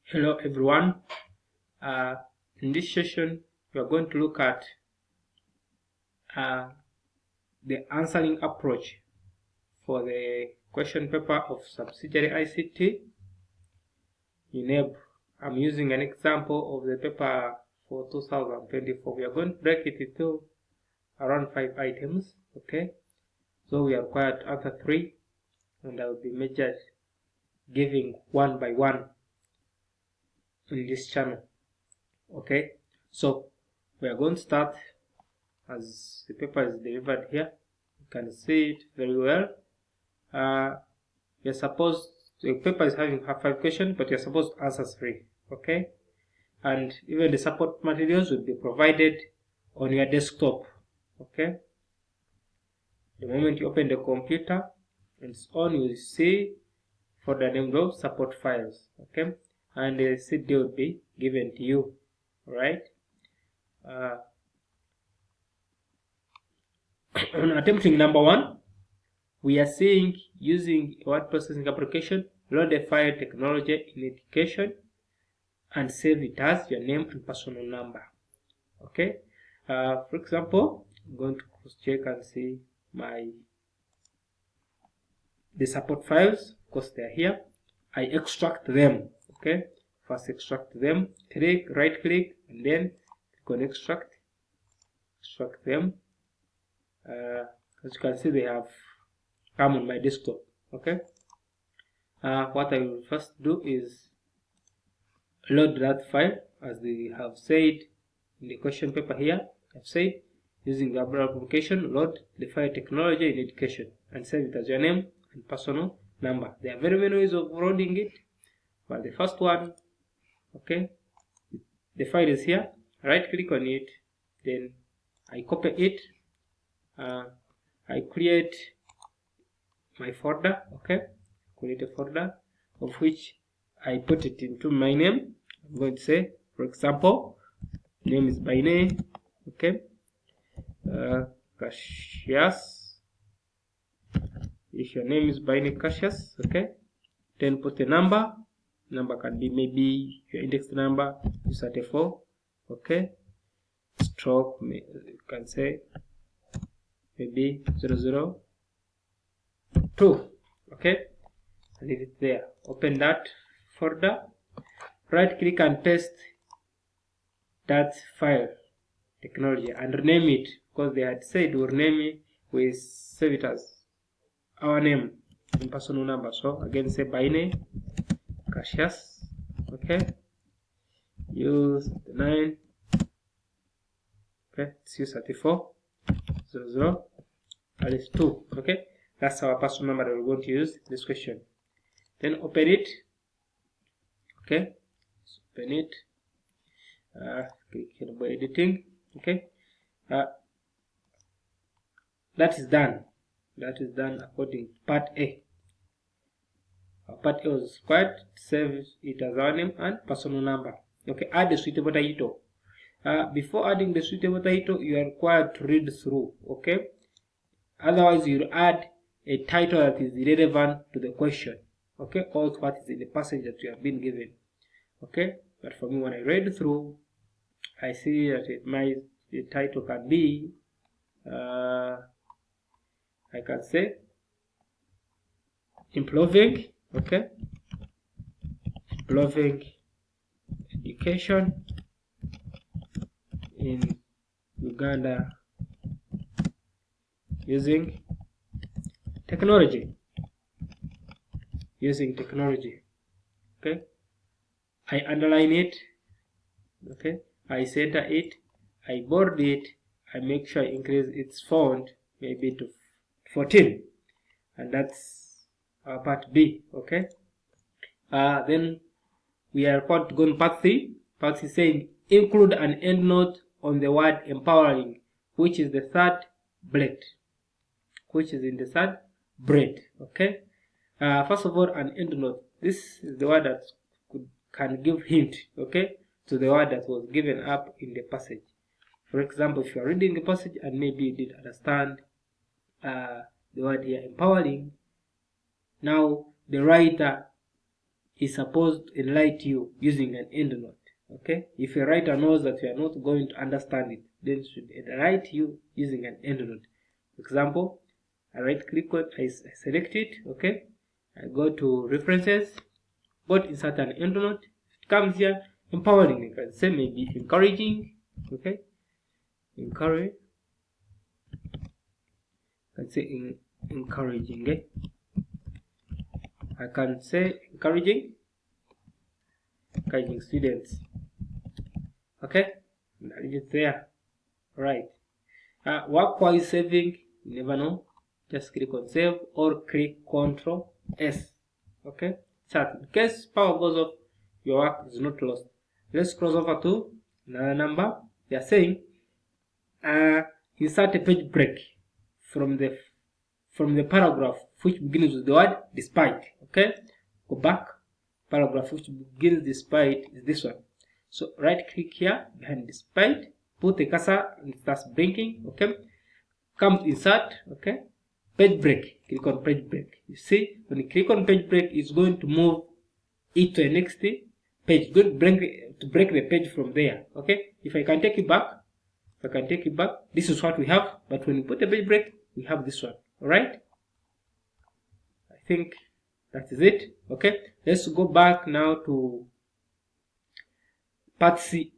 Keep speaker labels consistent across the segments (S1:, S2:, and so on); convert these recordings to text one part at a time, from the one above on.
S1: Hello everyone. In this session, we are going to look at the answering approach for the question paper of subsidiary ICT Uneb. I'm using an example of the paper for 2024. We are going to break it into around 5 items. Okay, so we are required to answer 3, and I will be measured giving one by one in this channel. Okay, so we are going to start as the paper is delivered here. You can see it very well. You're supposed, the paper is having 5 questions, but you're supposed to answer 3. Okay, and even the support materials will be provided on your desktop. Okay, the moment you open the computer and it's on, you will see folder named of support files. Okay, and the CD will be given to you. Right. On attempting number 1, we are seeing using a word processing application, load a file technology in education and save it as your name and personal number. Okay, for example, I'm going to cross check and see the support files. Of course, they are here. I extract them. Okay, first extract them, right click, and then click on extract them. As you can see, they have come on my desktop. Okay, what I will first do is load that file, as they have said in the question paper here. I've said using the application, load the file technology in education and save it as your name and personal number. There are very many ways of loading it, but the first one, okay, the file is here. Right click on it, then I copy it. I create my folder. Okay, create a folder of which I put it into my name. I'm going to say, for example, name is by name. Okay, Cassius. If your name is by name Cassius, okay, then put a number. Number can be maybe your index number is 34. Okay, stroke, you can say maybe 002. Okay, leave it there. Open that folder, right click and paste that file technology and rename it, because they had said we'll rename it, we save it as our name and personal number. So again, say by name Cassius. Okay, use 9. Okay, it's use 34 00 alias 2. Okay, that's our personal number that we're going to use this question. Then open it. Okay, open it. Click here by editing. Okay, that is done. That is done according to part A. Part A was required to save it as our name and personal number. Okay, add the suitable title. Before adding the suitable title, you are required to read through. Okay, otherwise you'll add a title that is irrelevant to the question. Okay, or to what is in the passage that you have been given. Okay, but for me, when I read through, I see that the title can be, I can say, improving. Okay, improving education in Uganda using technology. Okay, I underline it. Okay, I center it, I bold it, I make sure I increase its font maybe to 14, and that's our part B. Okay, then we are about to go on part C. Part C saying include an endnote on the word empowering, which is the third bullet, which is in the third braid. Okay, first of all, an endnote. This is the word that can give hint, okay, to the word that was given up in the passage. For example, if you are reading the passage and maybe you did understand the word here empowering, now the writer is supposed to enlighten you using an endnote. Okay, if a writer knows that you are not going to understand it, then it should enlighten you using an endnote. For example, I right click on, I select it. Okay, I go to references, go to insert an endnote. It comes here, empowering. You can say maybe encouraging. Okay, encourage. Let's say encouraging. Okay, I can say encouraging students. Okay, that is there. Right. Work while saving, you never know. Just click on save or click Ctrl S. Okay, chat. In case power goes off, your work is not lost. Let's cross over to another number. They are saying insert a page break from the paragraph which begins with the word despite. Okay, go back. Paragraph which begins despite is this one. So right click here behind despite, put the cursor and it starts blinking. Okay, come to insert. Okay, page break. Click on page break. You see, when you click on page break, it's going to move it to the next page. Going to break the page from there. Okay, if I can take it back, this is what we have. But when you put the page break, we have this one. All right. I think that is it. Okay, let's go back now to part C.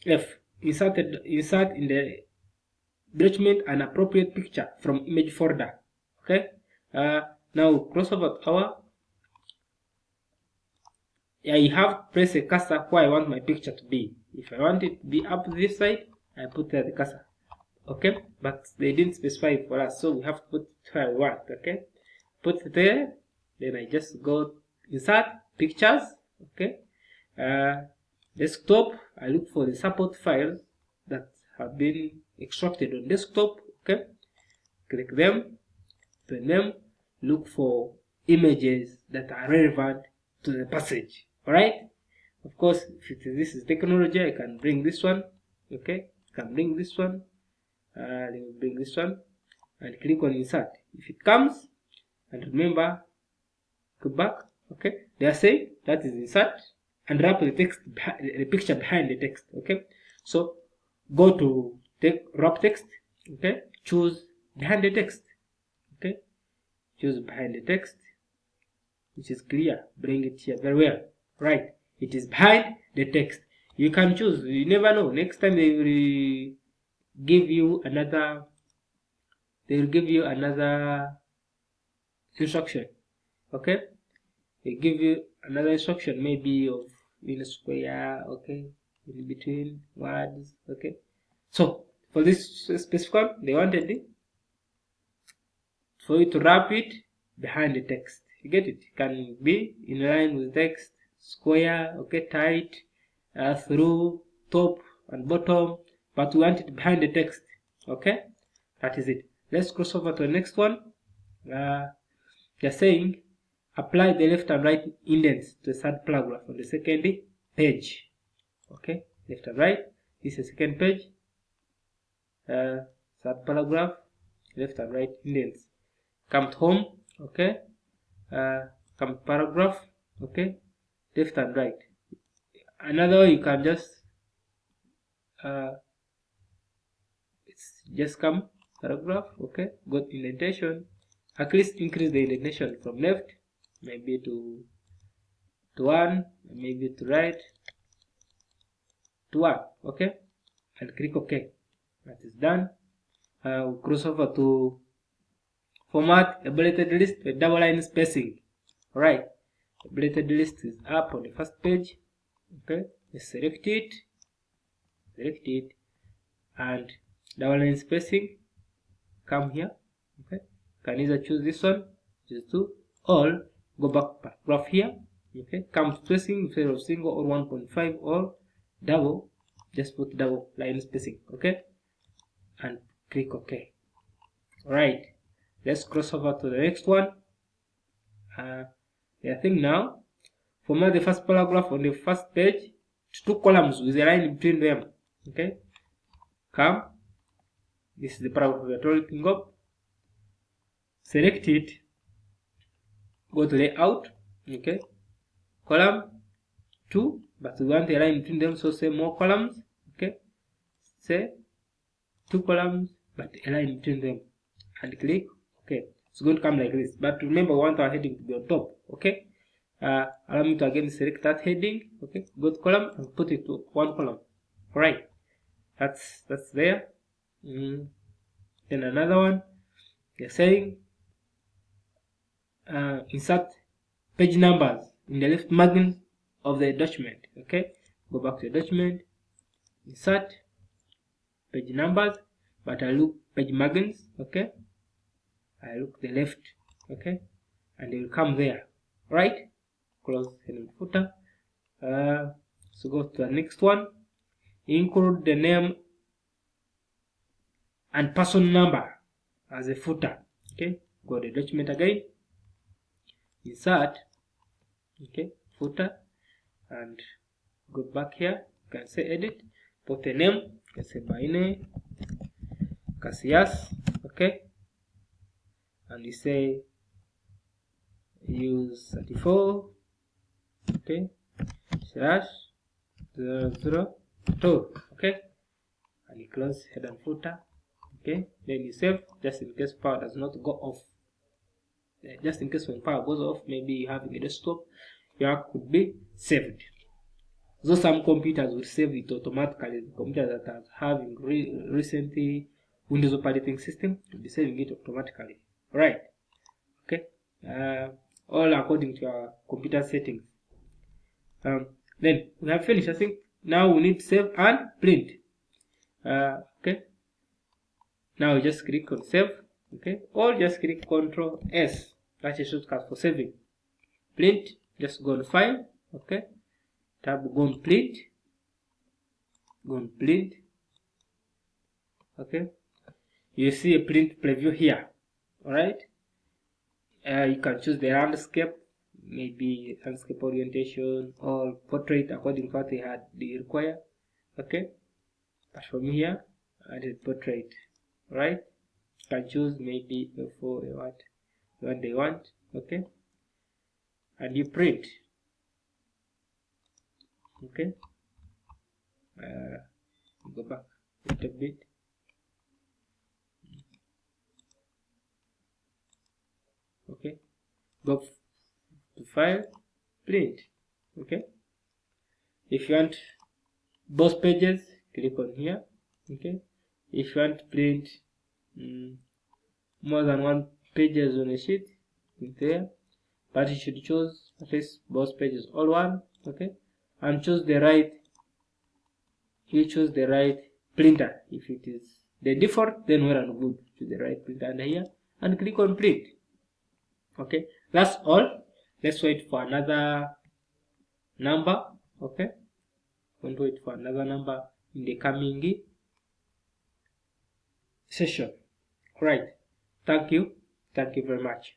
S1: F. Insert in the document an appropriate picture from image folder. Okay. Now cross over to our. I have pressed a cursor where I want my picture to be. If I want it to be up this side, I put there the cursor. Okay, but they didn't specify it for us, so we have to put it where I want. Okay, put it there. Then I just go insert pictures. Okay, desktop. I look for the support files that have been extracted on desktop. Okay, click them, open them, look for images that are relevant to the passage. All right. Of course, if this is technology, I can bring this one. Okay, I can bring this one. Let me bring this one and click on insert. If it comes, and remember, go back. Okay, they are saying that is insert and wrap the text, the picture behind the text. Okay, so go to wrap text. Okay, choose behind the text. Okay, choose behind the text, which is clear. Bring it here very well. Right, it is behind the text. You can choose. You never know. Next time they will give you another. They will give you another instruction. Okay, they give you another instruction, maybe of in a square. Okay, in between words. Okay, so for this specific one, they wanted it for you to wrap it behind the text. You get it? It can be in line with text, square. Okay, tight, through, top and bottom, but we want it behind the text. Okay, that is it. Let's cross over to the next one. They're saying apply the left and right indents to the third paragraph on the second page. Okay, left and right. This is the second page. Third paragraph, left and right indents. Come to home. Okay. Come to paragraph. Okay, left and right. Another way you can just it's just come paragraph. Okay, go to indentation. At least increase the indentation from left, maybe to 1, maybe to right to 1. Okay, and click OK. That is done. We'll cross over to format a bulleted list with double line spacing. Alright, the bulleted list is up on the first page. Okay, just select it, and double line spacing. Come here. Okay, can either choose this one, choose 2, or go back paragraph here. Okay, come spacing instead of single or 1.5 or double, just put double line spacing. Okay, and click OK. Alright, let's cross over to the next one. I think now format the first paragraph on the first page to 2 columns with a line between them. Okay, come, this is the paragraph we are talking of. Select it, go to layout. Okay, column 2, but we want a line between them, so say more columns. Okay, say 2 columns but a line between them, and click okay. It's going to come like this, but remember we want our heading to be on top. Okay, allow me to again select that heading. Okay, go to column and put it to 1 column. All right, that's there. Then another one, they're saying insert page numbers in the left margin of the document. Okay, go back to the document, insert page numbers, but I look page margins. Okay, I look the left. Okay, and they will come there. Right, close head and footer. So go to the next one, include the name and person number as a footer. Okay, go to the document again, insert, okay, footer, and go back here. You can say edit, put a name, you can say by name Cassius. Okay, and you say use 34. Okay, slash 002. Okay, and you close head and footer. Okay, then you save, just in case power does not go off. Just in case when power goes off, maybe you have a desktop, your work could be saved. So some computers will save it automatically. The computers that are having recently Windows operating system will be saving it automatically. Right? Okay. All according to your computer settings. Then we have finished. I think now we need save and print. Okay. Now we just click on save. Okay, or just click Ctrl S. That's a shortcut for saving. Print, just go on file. Okay, tab, go on print. Go on print. Okay, you see a print preview here. Alright, you can choose the landscape, maybe landscape orientation or portrait according to what they require. Okay, but from here I did portrait. Right, can choose maybe for what they want. Okay, and you print. Okay, go back a little bit. Okay, go to file, print. Okay, if you want both pages, click on here. Okay, if you want to print more than 1 pages on a sheet, there, but you should choose at least both pages, all one. Okay, and choose the right. You choose the right printer. If it is the default, then well and good. Choose the right printer under here and click on print. Okay, that's all. Let's wait for another number. Okay, we'll wait for another number in the coming session. Right, thank you very much.